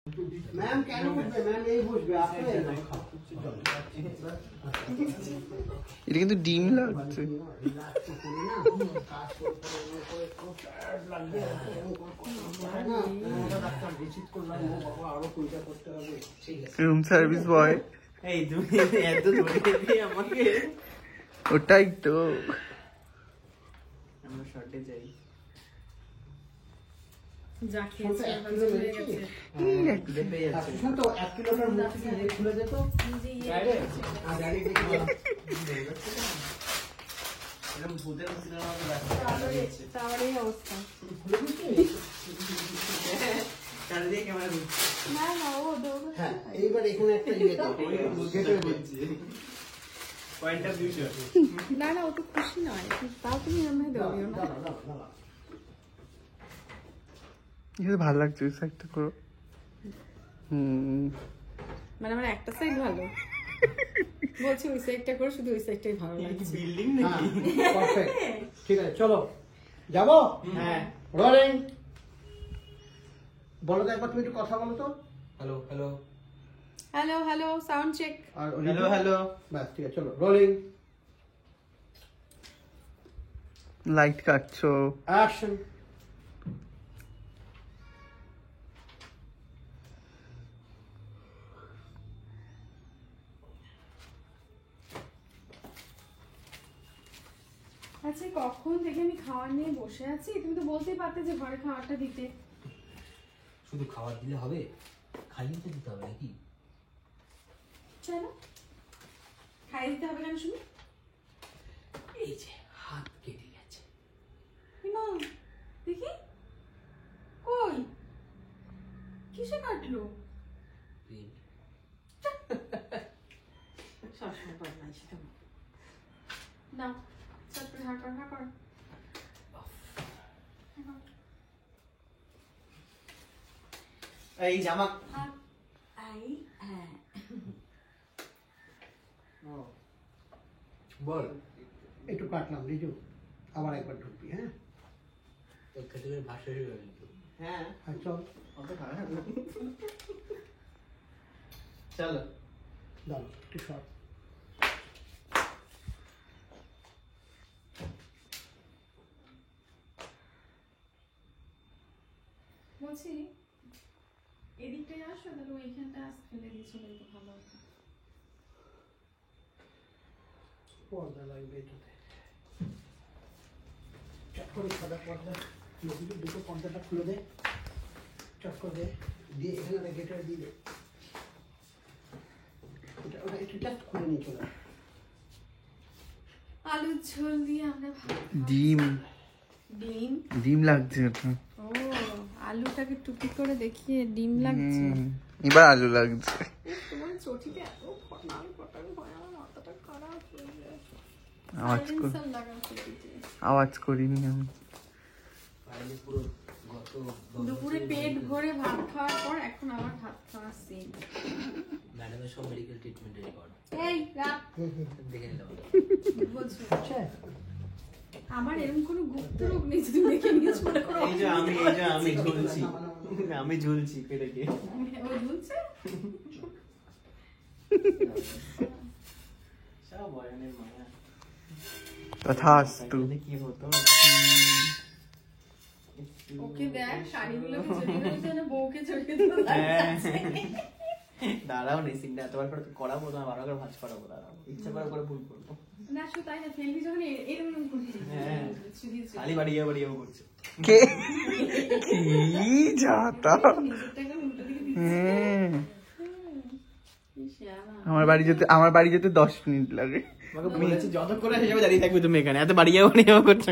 Ma'am क्या বসবে ma'am এই বসবে আপনি এটা কিন্তু ডিম লাগছে রুম সার্ভিস বয় এই তুমি এত ধরে দিয়ে আমাকে ওটাই তো আমরা শর্টে যাই যা খেয়েছে হয়ে গেছে দেখে যাচ্ছে শুন তো 1 কিলোটার মুখ থেকে খুলে যেত নিজে আর গাড়ি দেখি এরকম ভূতের সিনেমা লাগছে তাহলে এই অবস্থা চারিদিকে ক্যামেরা ঘুরছে না না ও দৌড় হ্যাঁ এইবার এখানে একটা ইয়ে দাও গেটের বলছি পয়েন্ট অফ ভিউ না না ও তো খুশি নয় তাও তুমি এমনি দৌড়িও না এটা ভালো লাগছে ওই সাইডটা করো মানে আমার একটা সাইড ভালো বলছি ওই সাইডটা করে শুধু ওই সাইডটাই ভালো লাগছে বিল্ডিং নাকি পারফেক্ট ঠিক আছে চলো যাবো হ্যাঁ রোলিং বলো তো একবার তুমি একটু কথা বলো তো hello hello hello hello sound check আর হ্যালো হ্যালো বাস ঠিক আছে চলো রোলিং লাইট কাটছো অ্যাকশন আচ্ছা কখন থেকে আমি খাওয়ার নিয়ে বসে আছি তুমি তো বলতেই পারতে যে ঘরে খাওয়ারটা দিতে শুধু খাবার দিলে হবে খাইয়ে তো দিতে হবে নাকি চলো খাইয়ে দিতে হবে কেন শুনি এই যে হাত কেটে গেছে মা দেখি কই কিসে কাটলো সবসময় বদমাইশি তো না চটপট হাঁকড় হাঁকড় এই জামা আই হ্যাঁ বল একটু কাটলাম রিজু আবার একবার ঢুকবি হ্যাঁ তোর খেতে ভাষা হয়ে গেল হ্যাঁ আর চল অত খারাপ চলো দাও একটু সর বলছি এদিকটায় আসো তাহলে ওইখানটা ফেলে দিয়ে চলে যেতে ভালো হতো পর্দা লাগবে এটাতে চট করে সাদা পর্দা দুটো পর্দাটা খুলে দে চট করে দিয়ে এখানে গেটে দিয়ে দে ওটা একটু জাস্ট খুলে নিয়ে চলে আলুর ঝোল দিয়ে আমরা ভাত ডিম ডিম ডিম লাগছে ওটা ও আলুটাকে টুকি করে দেখিয়ে ডিম লাগছে এবার আলু লাগছে তোমার চটিতে এত ফটাং ফটাং হয় আমার মাথাটা খারাপ হয়ে যায় আওয়াজ কর সাইলেন্সার লাগানো চটিতে আওয়াজ করিনি আমি ফাইলে পুরো গত দুপুরে পেট ভরে ভাত খাওয়ার পর এখন আবার ভাত খাওয়ার সিন ম্যাডামের সব মেডিকেল ট্রিটমেন্টের রেকর্ড এই রাত দেখে নিলাম বলছো আচ্ছা আমার এরকম কোনো গুপ্ত রোগ নেই যে তুমি দেখে নিয়েছো মনে করো এই যে আমি ঝুলছি আমি ঝুলছি পেটে গিয়ে ও ঝুলছে সব বয়ানের মায়া তথাস্তু কি হতো ওকে দেখ শাড়িগুলোকে জড়িয়ে ধরেছে না বউকে জড়িয়ে ধরে দাঁড়াও নেই সিনটা এতবার করে করাবো না বারো করে ভাজ করাবো দাঁড়াও ইচ্ছা করে ভুল করবো না শুধু তাই না ফেলবি যখন এরকম করছিস হ্যাঁ। শুধু খালি বাড়িয়ে করছে কে কি যাতা নিজেরটাকে উল্টো দিকে দিচ্ছিস হ্যাঁ ইশারা আমার বাড়ি যেতে 10 মিনিট লাগে আমাকে বলেছি যত করে হিসেবে দাঁড়িয়ে থাকবে তুমি এখানে এত বাড়িয়ে করছো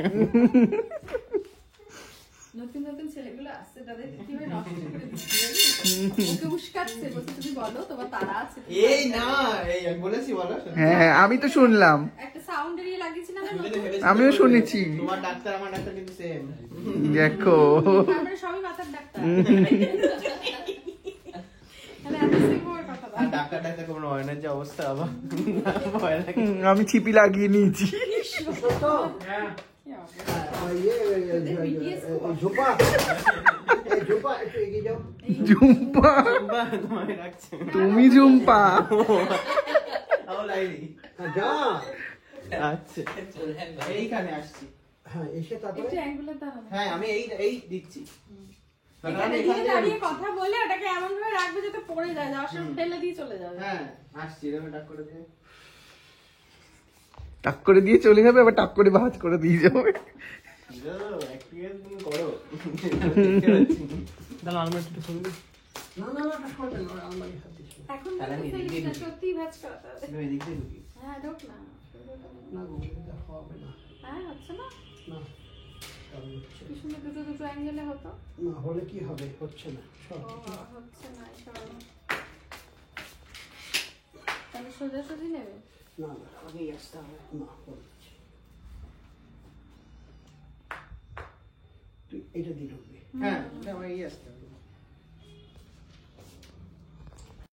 নতুন নতুন ছেলেগুলো আসছে তাদের কিভাবে নষ্ট করে দিচ্ছি ওকে উস্কাচ্ছে বলছে তুমি বলো তোমার তারা আছে এই না এই আমি বলেছি বলো হ্যাঁ আমি তো শুনলাম একটা সাউন্ড এরিয়ে লাগিয়েছি না আমিও শুনেছি তোমার ডাক্তার আমার ডাক্তার কিন্তু সেম দেখো তারপরে সবই মাথার ডাক্তার তাহলে এত সিম্পল কথা আর ডাক্তার কোনো হয় না যে অবস্থা আবার ভয় লাগে আমি ছিপি লাগিয়ে নিয়েছি ঝোপা জুম্পা একটু এগিয়ে যাও। জুম্পা জুম্পা তোমায় রাখছে। তুমি জুম্পা আও লাইলি। হ্যাঁ, যা। আচ্ছা। এইখানে আসছি। হ্যাঁ, এসে তারপরে একটু অ্যাঙ্গুলার দাঁড়ানো। হ্যাঁ আমি এই দিচ্ছি। এখানে দিয়ে দাঁড়িয়ে কথা বলে ওটাকে এমন ভাবে রাখবে যাতে পড়ে যায়, যাওয়ার সময় ফেলে দিয়ে চলে যাবে। হ্যাঁ আসছি, এরকম ডাক করে দিয়ে। টাক করে দিয়ে চলে যাবে, আবার টাক করে ভাঁজ করে দিয়ে যাবে। এক্সপেরিয়েন্স তুমি করো। দেখতে পাচ্ছি। দাঁড়া আমরা একটু শুনবি। না না না, ওটা সরবে না, আলমারি হাত দিস না। এখন তাহলে আমি বলতে এদিক দিয়ে ফেলিস না, ঢুকি। সত্যিই ভাঁজ করাতে হবে। তুমি এদিক দিয়ে ঢুকি। হ্যাঁ, ঢোক না। না গো, এটা হবে না। হ্যাঁ, হচ্ছে না? না, তাহলে হচ্ছে কি সুন্দর দুটো অ্যাঙ্গেলে হতো। না, হলে কি হবে, হচ্ছে না সব। ও, হচ্ছে না, সরো। তাহলে সোজাসুজি নেবে? না না, আগেই আসতে হবে। না, হচ্ছে। তুই এটা দিয়ে ঢুকবি। হ্যাঁ আমার এই আসতে হবে।